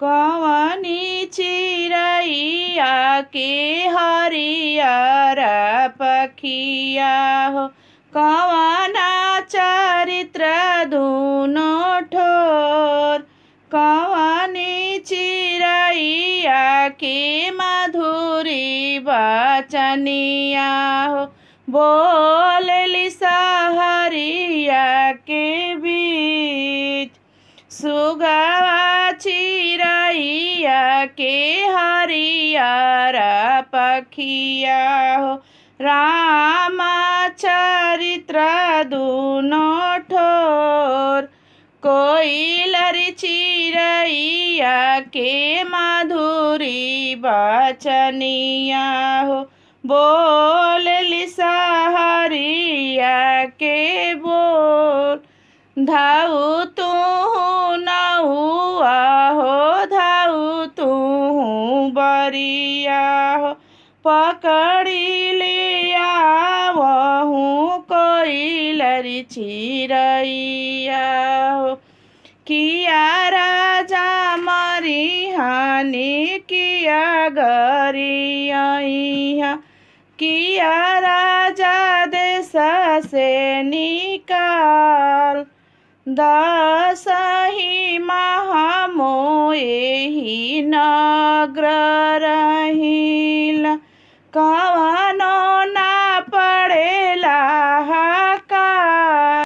कवनी चिरैया के हरियर पखिया हो, कवना चरित्र दुनो ठोर। कवनी चिरैया के मधुरी बचनिया हो, बोलली सहरिया के बीच। सुगवा चिरैया के हरियर पखिया हो, रामचरित्र दुनो ठोर। कोइलरी चिरैया के मधुरी बचनिया हो, बोलली सहरिया के बोल। धाऊ तू नहुआ हो, धाऊ तू बरिया हो, पकड़ी ले आवहूँ कोइलरी चिरैया हो। किया राजा मरिहानी किया गरिया, किया राजा देश से निकाल। दसही माह मोहि नग्र